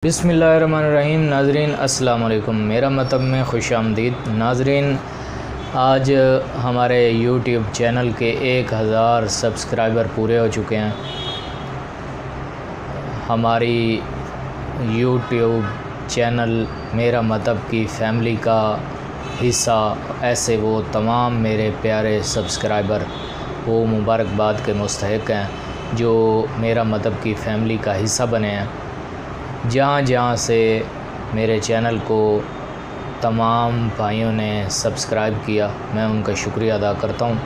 बिस्मिल्लाहिर्रहमानिर्रहीम। नाज़रीन अस्सलाम वालेकुम। मेरा मतलब में खुश आमदीद। नाज़रीन, आज हमारे यूट्यूब चैनल के 1000 सब्सक्राइबर पूरे हो चुके हैं। हमारी यूट्यूब चैनल मेरा मतलब की फ़ैमिली का हिस्सा ऐसे वो तमाम मेरे प्यारे सब्सक्राइबर वो मुबारकबाद के मुस्तहिक हैं जो मेरा मतलब की फ़ैमिली का हिस्सा बने हैं। जहाँ जहाँ से मेरे चैनल को तमाम भाइयों ने सब्सक्राइब किया, मैं उनका शुक्रिया अदा करता हूँ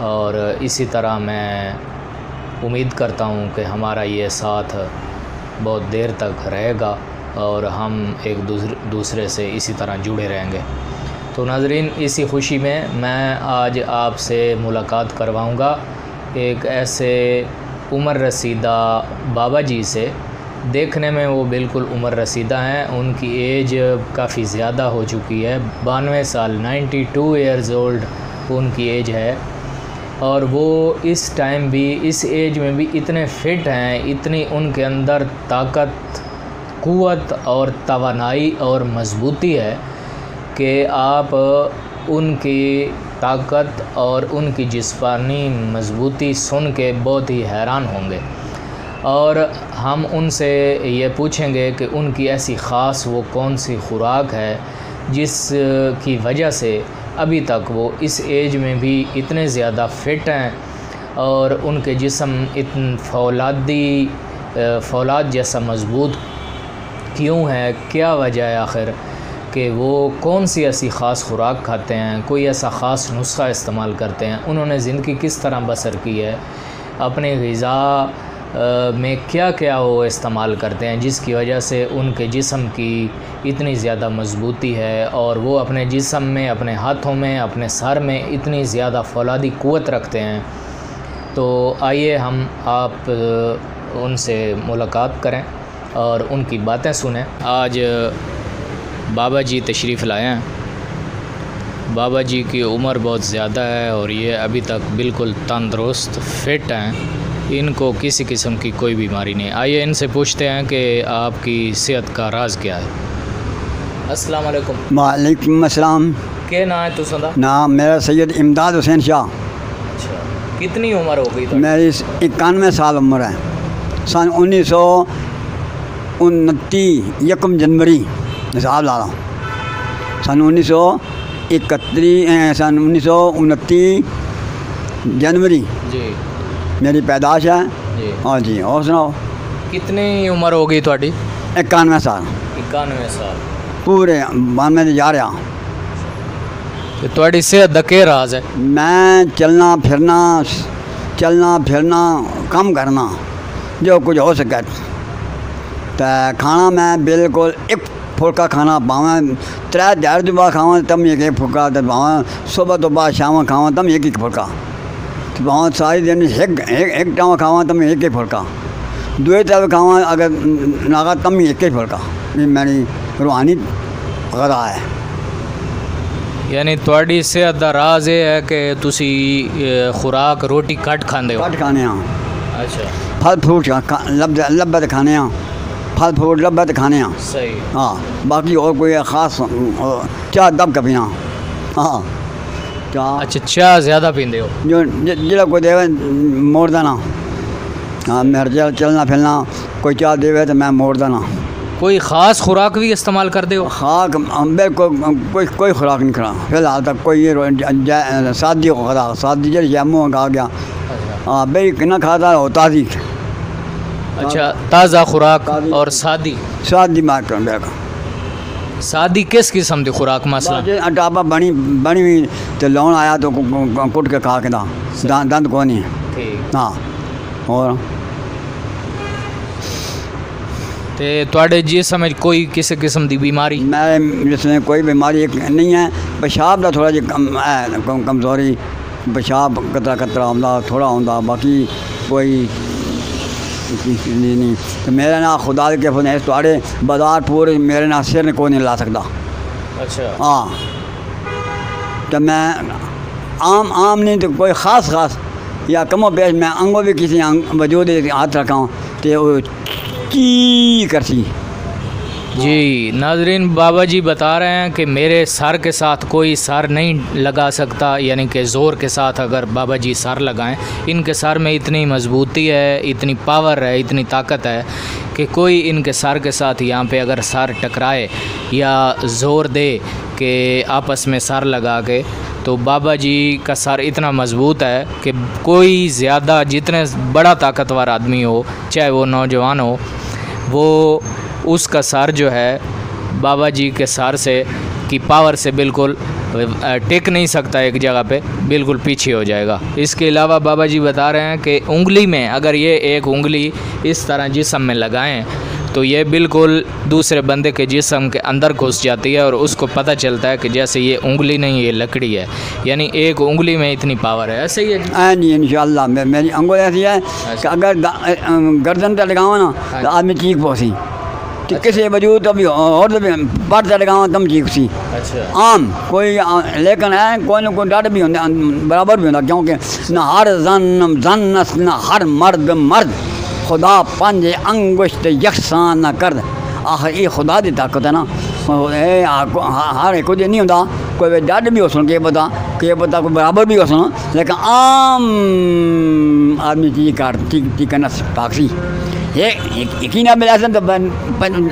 और इसी तरह मैं उम्मीद करता हूँ कि हमारा ये साथ बहुत देर तक रहेगा और हम एक दूसरे से इसी तरह जुड़े रहेंगे। तो नाज़रीन, इसी खुशी में मैं आज आपसे मुलाकात करवाऊँगा एक ऐसे उम्र रसीदा बाबा जी से। देखने में वो बिल्कुल उम्र रसीदा हैं, उनकी एज काफ़ी ज़्यादा हो चुकी है, 92 साल 92 इयर्स ओल्ड उनकी एज है। और वो इस टाइम भी इस एज में भी इतने फ़िट हैं, इतनी उनके अंदर ताकत, क़ुव्वत और तवानाई और मज़बूती है कि आप उनकी ताकत और उनकी जिस्मानी मज़बूती सुन के बहुत ही हैरान होंगे। और हम उनसे ये पूछेंगे कि उनकी ऐसी ख़ास वो कौन सी खुराक है जिस की वजह से अभी तक वो इस एज में भी इतने ज़्यादा फ़िट हैं और उनके जिस्म इतन फौलाद जैसा मज़बूत क्यों है, क्या वजह है आखिर कि वो कौन सी ऐसी ख़ास खुराक खाते हैं, कोई ऐसा ख़ास नुस्ख़ा इस्तेमाल करते हैं, उन्होंने ज़िंदगी किस तरह बसर की है, अपने ग़िज़ा में क्या क्या वो इस्तेमाल करते हैं जिसकी वजह से उनके जिस्म की इतनी ज़्यादा मज़बूती है और वो अपने जिस्म में, अपने हाथों में, अपने सर में इतनी ज़्यादा फौलादी क़ुव्वत रखते हैं। तो आइए हम आप उनसे मुलाकात करें और उनकी बातें सुनें। आज बाबा जी तशरीफ़ लाए हैं। बाबा जी की उम्र बहुत ज़्यादा है और ये अभी तक बिल्कुल तंदुरुस्त फ़िट हैं, इनको किसी किस्म की कोई बीमारी नहीं। आइए इनसे पूछते हैं कि आपकी सेहत का राज क्या है। अस्सलाम वालेकुम। वालेकुम अस्सलाम। क्या नाम है तुसदा? नाम मेरा सैयद इमदाद हुसैन शाह। अच्छा, कितनी उम्र हो गई? मेरी 91 साल उम्र है। सन 1929 1 जनवरी हिसाब ला रहा हूँ। सन 1929 जनवरी जी मेरी पैदाश है जी। हाँ जी, और सुनाओ कितनी उम्र हो गई थोड़ी? 91 साल। 91 साल पूरे 92 से जा रहा। तो थोड़ी सेहत दा क्या राज है? मैं चलना फिरना कम करना जो कुछ हो सके। तो खाना मैं बिल्कुल एक फुल्का खाना पावें, 3 दिन के बाद खावा तब एक फुल्का, तो पावें सुबह तो बाद शाम खावा तब एक फुल्का, तो बहुत सारी दिन एक टाइम खावा तब एक फुल्का, 2 टाइम खावा अगर नागा तब एक फुल्का। ये मेरी रूहानी गज़ा है। यानी थोड़ी सेहत दा राज ये है कि तुसी खुराक रोटी घट खाते हो? घट खाने। अच्छा, फल फ्रूट लब्बत खाने, फल फ्रूट लब्बत खाने। सही। हाँ, बाकी और कोई ख़ास चाह दब का पीना। हाँ चाह। अच्छा, चाह ज़्यादा पीते हो? जो जिला कोई देवे मोड़ देना। हाँ, मेरे चलना फिरना कोई चाह देवे तो मैं मोड़ देना। कोई ख़ास खुराक भी इस्तेमाल करते हो? खाक बिल्कुल कोई खुराक नहीं खड़ा फिलहाल तक। कोई ये शादी को खा शादी जो जैमू आ गया। हाँ भाई ना खाता हो ताज़ी। अच्छा, ताज़ा खुराक और शादी मार कर शादी किस किस्म की खुराक? मसला टापा बनी हुई तो लौन आया तो कुट के खा के दंद को नहीं। हाँ, और तो जिसम कोई किसी किस्म की बीमारी? मैं जिसमें कोई बीमारी नहीं है। पेशाब का थोड़ा जी कमज़ोरी, पेशाब कतरा आता थोड़ा आता, बाकी कोई नहीं। तो मेरे ना खुदा के फने थोड़े बाजार पूरे मेरे ना सिर ने कोई नहीं ला सकता। अच्छा। हाँ, तो मैं आम नहीं तो कोई ख़ास या कमो पेश मैं अंगों भी किसी वजूद हाथ रखा हूँ तो ची करती जी नाजरीन, बाबा जी बता रहे हैं कि मेरे सर के साथ कोई सर नहीं लगा सकता, यानी कि ज़ोर के साथ अगर बाबा जी सर लगाएं, इनके सर में इतनी मजबूती है, इतनी पावर है, इतनी ताकत है कि कोई इनके सर के साथ यहाँ पे अगर सर टकराए या ज़ोर दे कि आपस में सर लगा के, तो बाबा जी का सर इतना मजबूत है कि कोई ज़्यादा जितने बड़ा ताकतवर आदमी हो, चाहे वो नौजवान हो, वो उसका सर जो है बाबा जी के सर से की पावर से बिल्कुल टिक नहीं सकता, एक जगह पे बिल्कुल पीछे हो जाएगा। इसके अलावा बाबा जी बता रहे हैं कि उंगली में अगर ये एक उंगली इस तरह जिस्म में लगाएं तो ये बिल्कुल दूसरे बंदे के जिस्म के अंदर घुस जाती है और उसको पता चलता है कि जैसे ये उंगली नहीं, ये लकड़ी है, यानी एक उंगली में इतनी पावर है। ऐसे ही है नहीं, इंशाल्लाह मेरी अंगुल ऐसी है कि अगर गर्दन पर लगाओ ना तो आदमी चीख पहुँची, तो किसी वजूद तभी और पर से लगाओ तम चीख सी। अच्छा। आम कोई लेकिन है कोई ना कोई डर भी होता, बराबर भी होता, क्योंकि न हर जन न हर मर्द मर्द खुदा पंज अंगुश्त यकसान न कर। आखिर ये खुदा की ताकत है ना, हर एक नहीं होता, कोई डर भी हो सुन के पता कोई बराबर भी हो सुन, लेकिन आम आदमी चीज करना ताकसी यकीन आप मिला तो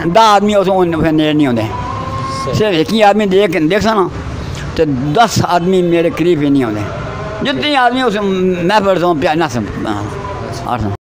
10 आदमी उसमें नेड़ नहीं होते, सिर्फ एक ही आदमी देख सा ना तो 10 आदमी मेरे करीब ही नहीं होते, जितने आदमी उस मैं फिर प्यार ना